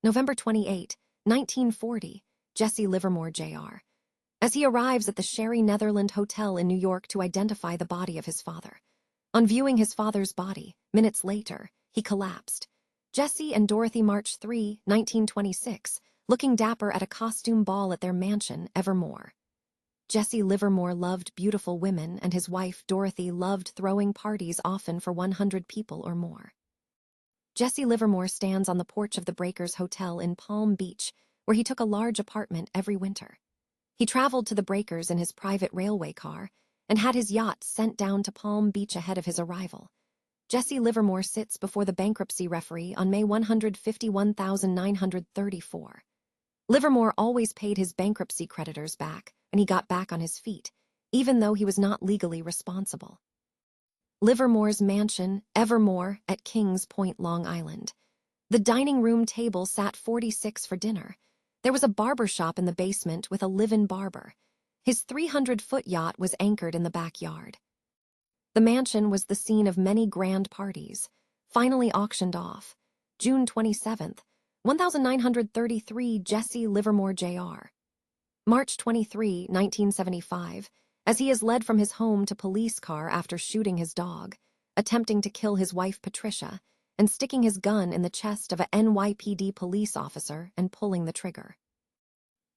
November 28, 1940, Jesse Livermore, Jr. As he arrives at the Sherry Netherland Hotel in New York to identify the body of his father. On viewing his father's body, minutes later, he collapsed. Jesse and Dorothy, March 3, 1926, looking dapper at a costume ball at their mansion, Evermore. Jesse Livermore loved beautiful women, and his wife, Dorothy, loved throwing parties, often for 100 people or more. Jesse Livermore stands on the porch of the Breakers Hotel in Palm Beach, where he took a large apartment every winter. He traveled to the Breakers in his private railway car and had his yacht sent down to Palm Beach ahead of his arrival. Jesse Livermore sits before the bankruptcy referee on May 151,934. Livermore always paid his bankruptcy creditors back, and he got back on his feet, even though he was not legally responsible. Livermore's mansion, Evermore, at Kings Point, Long Island. The dining room table sat 46 for dinner. There was a barber shop in the basement with a live-in barber. His 300-foot yacht was anchored in the backyard. The mansion was the scene of many grand parties, finally auctioned off. June 27, 1933, Jesse Livermore, Jr. March 23, 1975, as he is led from his home to police car after shooting his dog, attempting to kill his wife Patricia, and sticking his gun in the chest of a NYPD police officer and pulling the trigger.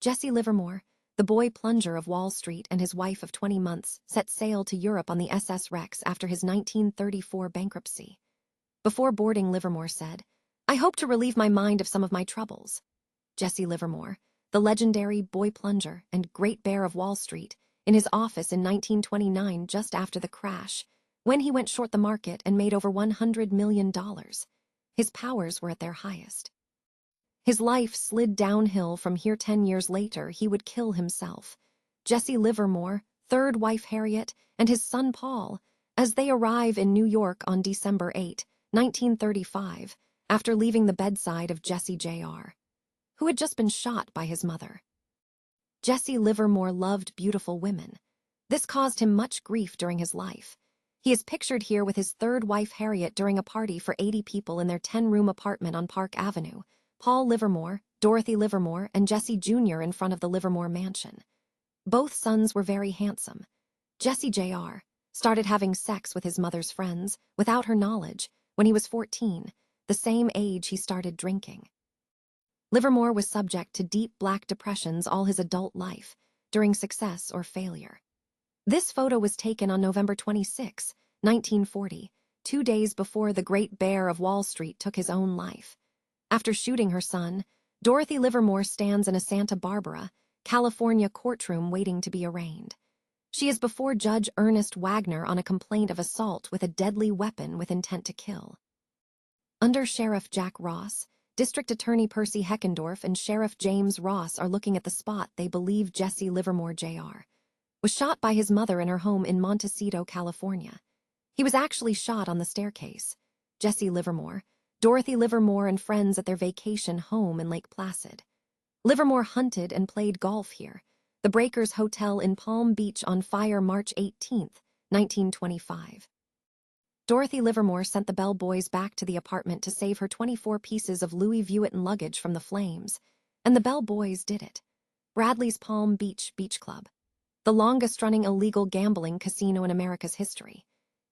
Jesse Livermore, the boy plunger of Wall Street, and his wife of 20 months set sail to Europe on the SS Rex after his 1934 bankruptcy. Before boarding, Livermore said, "I hope to relieve my mind of some of my troubles." Jesse Livermore, the legendary boy plunger and great bear of Wall Street, in his office in 1929 just after the crash, when he went short the market and made over $100 million. His powers were at their highest. His life slid downhill from here. 10 years later, he would kill himself. Jesse Livermore, third wife Harriet, and his son Paul, as they arrive in New York on December 8, 1935, after leaving the bedside of Jesse Jr., who had just been shot by his mother. Jesse Livermore loved beautiful women. This caused him much grief during his life. He is pictured here with his third wife Harriet during a party for 80 people in their 10-room apartment on Park Avenue, Paul Livermore, Dorothy Livermore, and Jesse Jr. in front of the Livermore mansion. Both sons were very handsome. Jesse Jr. started having sex with his mother's friends, without her knowledge, when he was 14, the same age he started drinking. Livermore was subject to deep black depressions all his adult life, during success or failure. This photo was taken on November 26, 1940, 2 days before the great bear of Wall Street took his own life. After shooting her son, Dorothy Livermore stands in a Santa Barbara, California courtroom waiting to be arraigned. She is before Judge Ernest Wagner on a complaint of assault with a deadly weapon with intent to kill. Under Sheriff Jack Ross, District Attorney Percy Heckendorf and Sheriff James Ross are looking at the spot they believe Jesse Livermore, Jr. was shot by his mother in her home in Montecito, California. He was actually shot on the staircase. Jesse Livermore, Dorothy Livermore, and friends at their vacation home in Lake Placid. Livermore hunted and played golf here. The Breakers Hotel in Palm Beach on fire March 18, 1925. Dorothy Livermore sent the bellboys back to the apartment to save her 24 pieces of Louis Vuitton luggage from the flames, and the bellboys did it. Bradley's Palm Beach Beach Club, the longest-running illegal gambling casino in America's history.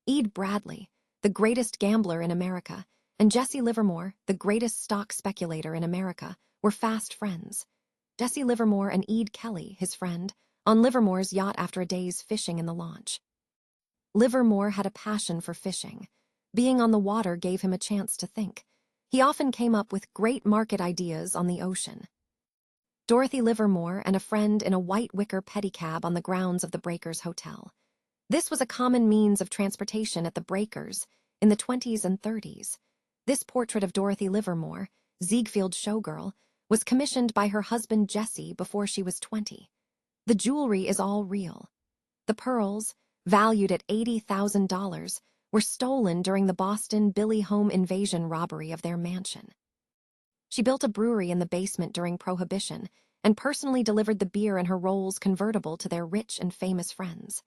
Ed Bradley, the greatest gambler in America, and Jesse Livermore, the greatest stock speculator in America, were fast friends. Jesse Livermore and Ed Kelly, his friend, on Livermore's yacht after a day's fishing in the launch. Livermore had a passion for fishing. Being on the water gave him a chance to think. He often came up with great market ideas on the ocean. Dorothy Livermore and a friend in a white wicker pedicab on the grounds of the Breakers Hotel. This was a common means of transportation at the Breakers in the 20s and 30s. This portrait of Dorothy Livermore, Ziegfeld showgirl, was commissioned by her husband Jesse before she was 20. The jewelry is all real. The pearls, valued at $80,000, were stolen during the Boston Billy home invasion robbery of their mansion. She built a brewery in the basement during Prohibition and personally delivered the beer in her Rolls convertible to their rich and famous friends.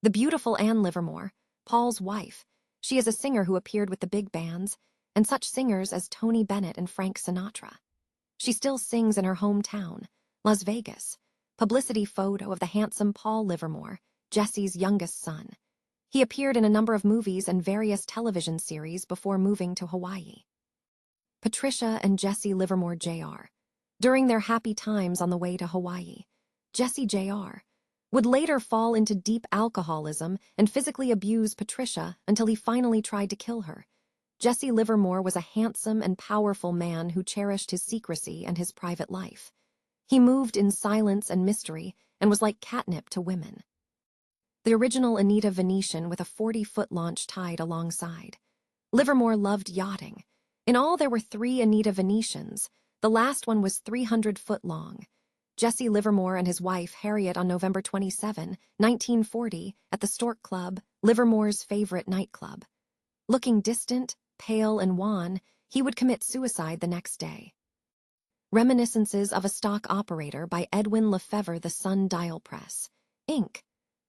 The beautiful Anne Livermore, Paul's wife, she is a singer who appeared with the big bands, and such singers as Tony Bennett and Frank Sinatra. She still sings in her hometown, Las Vegas. Publicity photo of the handsome Paul Livermore, Jesse's youngest son. He appeared in a number of movies and various television series before moving to Hawaii. Patricia and Jesse Livermore Jr. During their happy times on the way to Hawaii, Jesse Jr. would later fall into deep alcoholism and physically abuse Patricia until he finally tried to kill her. Jesse Livermore was a handsome and powerful man who cherished his secrecy and his private life. He moved in silence and mystery and was like catnip to women. The original Anita Venetian with a 40-foot launch tied alongside. Livermore loved yachting. In all, there were 3 Anita Venetians. The last one was 300 foot long. Jesse Livermore and his wife Harriet on November 27, 1940, at the Stork Club, Livermore's favorite nightclub. Looking distant, pale, and wan, he would commit suicide the next day. Reminiscences of a Stock Operator by Edwin Lefevre, The Sun Dial Press, Inc.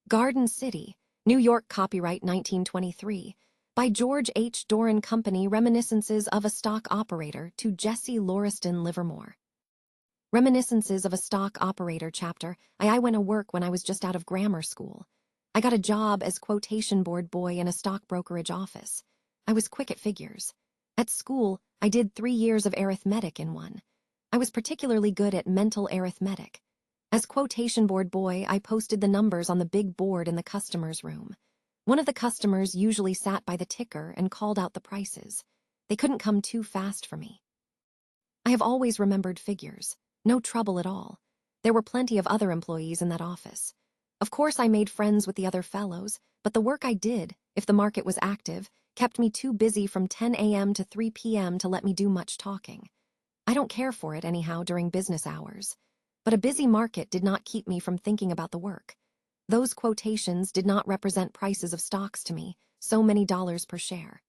Garden City, New York, copyright 1923, by George H. Doran Company. Reminiscences of a Stock Operator to Jesse Lauriston Livermore. Reminiscences of a Stock Operator chapter. I went to work when I was just out of grammar school. I got a job as quotation board boy in a stock brokerage office. I was quick at figures. At school, I did 3 years of arithmetic in one. I was particularly good at mental arithmetic. As quotation board boy, I posted the numbers on the big board in the customer's room. One of the customers usually sat by the ticker and called out the prices. They couldn't come too fast for me. I have always remembered figures. No trouble at all. There were plenty of other employees in that office. Of course, I made friends with the other fellows, but the work I did, if the market was active, kept me too busy from 10 a.m. to 3 p.m. to let me do much talking. I don't care for it anyhow during business hours. But a busy market did not keep me from thinking about the work. Those quotations did not represent prices of stocks to me, so many dollars per share.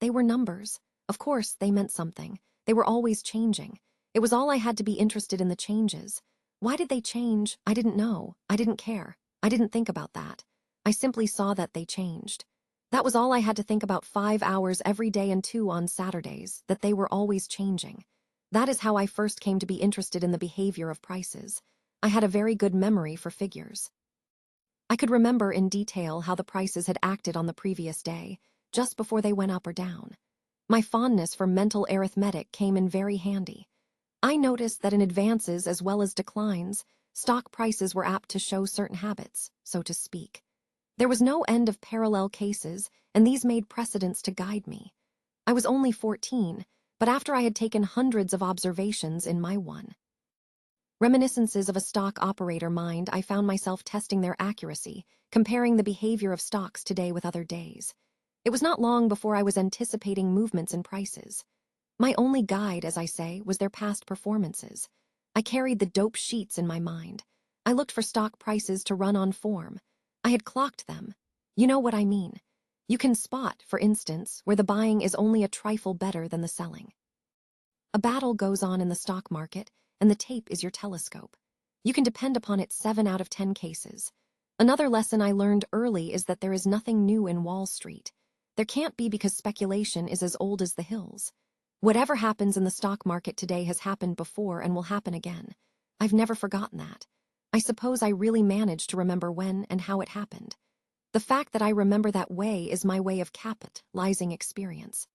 They were numbers. Of course, they meant something. They were always changing. It was all I had to be interested in the changes. Why did they change? I didn't know. I didn't care. I didn't think about that. I simply saw that they changed. That was all I had to think about 5 hours every day and 2 on Saturdays, that they were always changing. That is how I first came to be interested in the behavior of prices. I had a very good memory for figures. I could remember in detail how the prices had acted on the previous day, just before they went up or down. My fondness for mental arithmetic came in very handy. I noticed that in advances as well as declines, stock prices were apt to show certain habits, so to speak. There was no end of parallel cases, and these made precedents to guide me. I was only 14, but after I had taken hundreds of observations in my one. Reminiscences of a Stock Operator mind, I found myself testing their accuracy, comparing the behavior of stocks today with other days. It was not long before I was anticipating movements in prices. My only guide, as I say, was their past performances. I carried the dope sheets in my mind. I looked for stock prices to run on form. I had clocked them. You know what I mean. You can spot, for instance, where the buying is only a trifle better than the selling. A battle goes on in the stock market, and the tape is your telescope. You can depend upon it 7 out of 10 cases. Another lesson I learned early is that there is nothing new in Wall Street. There can't be, because speculation is as old as the hills. Whatever happens in the stock market today has happened before and will happen again. I've never forgotten that. I suppose I really managed to remember when and how it happened. The fact that I remember that way is my way of capitalizing experience.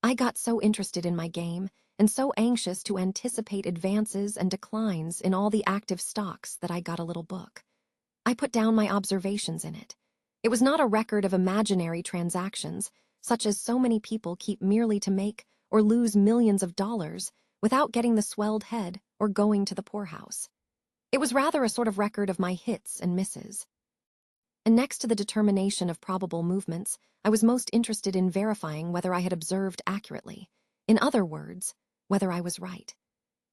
I got so interested in my game and so anxious to anticipate advances and declines in all the active stocks that I got a little book. I put down my observations in it. It was not a record of imaginary transactions, such as so many people keep merely to make or lose millions of dollars without getting the swelled head or going to the poorhouse. It was rather a sort of record of my hits and misses. And next to the determination of probable movements, I was most interested in verifying whether I had observed accurately. In other words, whether I was right.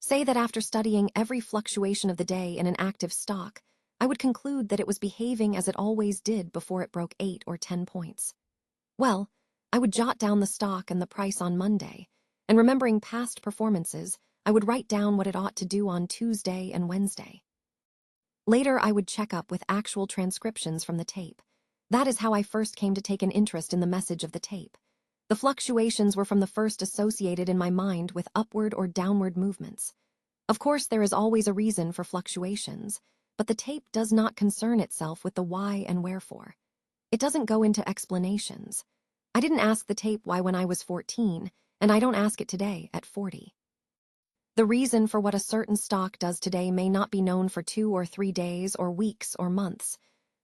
Say that after studying every fluctuation of the day in an active stock, I would conclude that it was behaving as it always did before it broke 8 or 10 points. Well, I would jot down the stock and the price on Monday, and remembering past performances, I would write down what it ought to do on Tuesday and Wednesday. Later, I would check up with actual transcriptions from the tape. That is how I first came to take an interest in the message of the tape. The fluctuations were from the first associated in my mind with upward or downward movements. Of course, there is always a reason for fluctuations, but the tape does not concern itself with the why and wherefore. It doesn't go into explanations. I didn't ask the tape why when I was 14, and I don't ask it today at 40. The reason for what a certain stock does today may not be known for 2 or 3 days or weeks or months.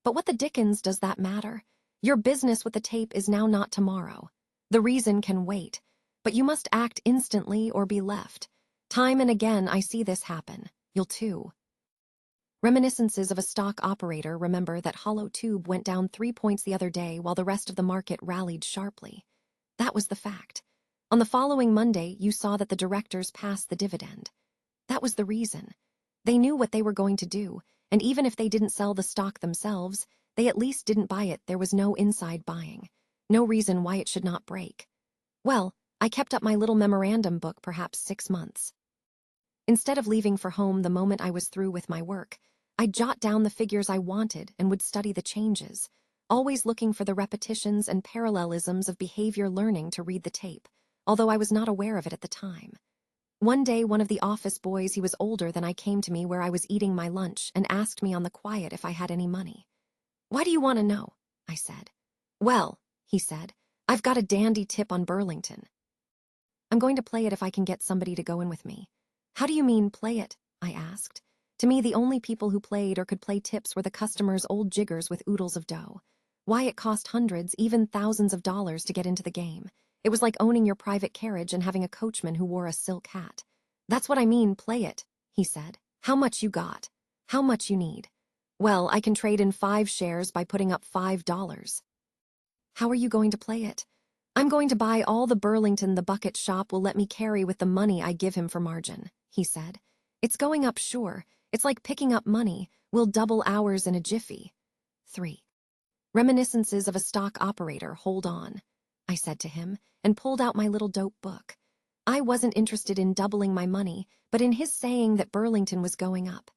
But what the dickens does that matter? Your business with the tape is now not tomorrow. The reason can wait, but you must act instantly or be left. Time and again I see this happen. You'll too. Reminiscences of a stock operator remember that Hollow Tube went down 3 points the other day while the rest of the market rallied sharply. That was the fact. On the following Monday, you saw that the directors passed the dividend. That was the reason. They knew what they were going to do, and even if they didn't sell the stock themselves, they at least didn't buy it. There was no inside buying. No reason why it should not break. Well, I kept up my little memorandum book perhaps 6 months. Instead of leaving for home the moment I was through with my work, I'd jot down the figures I wanted and would study the changes, always looking for the repetitions and parallelisms of behavior learning to read the tape, although I was not aware of it at the time. One day, one of the office boys, he was older than I, came to me where I was eating my lunch and asked me on the quiet if I had any money. "Why do you want to know?" I said. "Well," he said, "I've got a dandy tip on Burlington. I'm going to play it if I can get somebody to go in with me." "How do you mean, play it?" I asked. To me, the only people who played or could play tips were the customers' old jiggers with oodles of dough. Why, it cost hundreds, even thousands of dollars to get into the game. It was like owning your private carriage and having a coachman who wore a silk hat. "That's what I mean, play it," he said. "How much you got? How much you need?" "Well, I can trade in 5 shares by putting up $5. "How are you going to play it?" "I'm going to buy all the Burlington the bucket shop will let me carry with the money I give him for margin," he said. "It's going up, sure. It's like picking up money. We'll double ours in a jiffy." 3. Reminiscences of a stock operator, hold on, I said to him, and pulled out my little dope book. I wasn't interested in doubling my money, but in his saying that Burlington was going up.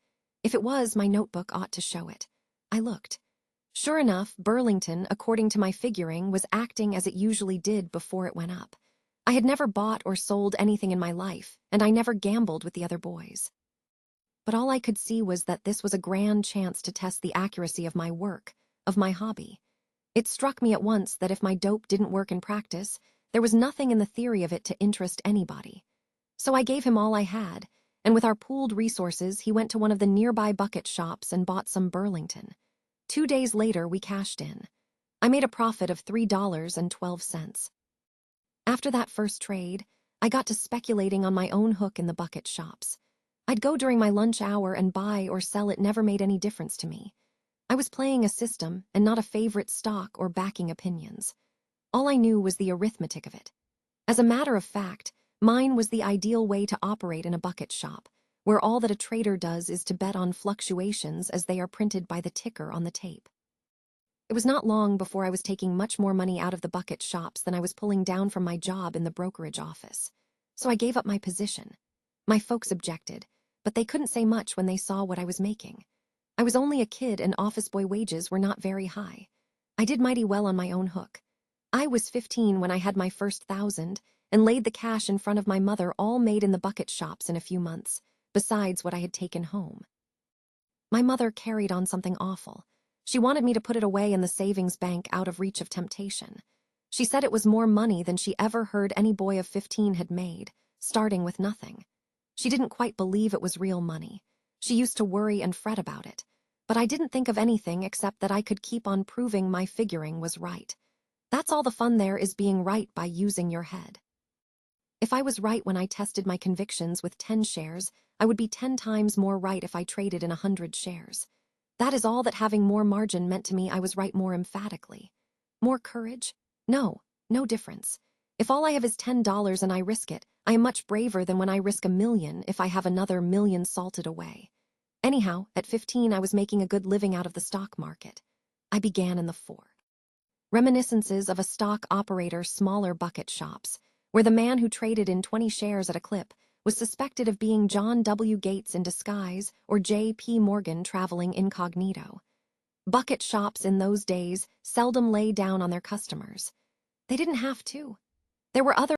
If it was, my notebook ought to show it. I looked. Sure enough, Burlington, according to my figuring, was acting as it usually did before it went up. I had never bought or sold anything in my life, and I never gambled with the other boys. But all I could see was that this was a grand chance to test the accuracy of my work, of my hobby. It struck me at once that if my dope didn't work in practice, there was nothing in the theory of it to interest anybody. So I gave him all I had, and with our pooled resources, he went to one of the nearby bucket shops and bought some Burlington. 2 days later, we cashed in. I made a profit of $3.12. After that first trade, I got to speculating on my own hook in the bucket shops. I'd go during my lunch hour and buy or sell. It never made any difference to me. I was playing a system and not a favorite stock or backing opinions. All I knew was the arithmetic of it. As a matter of fact, mine was the ideal way to operate in a bucket shop, where all that a trader does is to bet on fluctuations as they are printed by the ticker on the tape. It was not long before I was taking much more money out of the bucket shops than I was pulling down from my job in the brokerage office. So I gave up my position. My folks objected, but they couldn't say much when they saw what I was making. I was only a kid and office boy wages were not very high. I did mighty well on my own hook. I was 15 when I had my first 1,000 and laid the cash in front of my mother, all made in the bucket shops in a few months, besides what I had taken home. My mother carried on something awful. She wanted me to put it away in the savings bank out of reach of temptation. She said it was more money than she ever heard any boy of 15 had made, starting with nothing. She didn't quite believe it was real money. She used to worry and fret about it, but I didn't think of anything except that I could keep on proving my figuring was right. That's all the fun there is, being right by using your head. If I was right when I tested my convictions with 10 shares, I would be 10 times more right if I traded in 100 shares. That is all that having more margin meant to me. I was right more emphatically. More courage? No difference. If all I have is $10 and I risk it, I am much braver than when I risk $1 million if I have another $1 million salted away. Anyhow, at 15 I was making a good living out of the stock market. I began in the 4. Reminiscences of a stock operator, smaller bucket shops, where the man who traded in 20 shares at a clip was suspected of being John W. Gates in disguise or J.P. Morgan traveling incognito. Bucket shops in those days seldom lay down on their customers. They didn't have to. There were other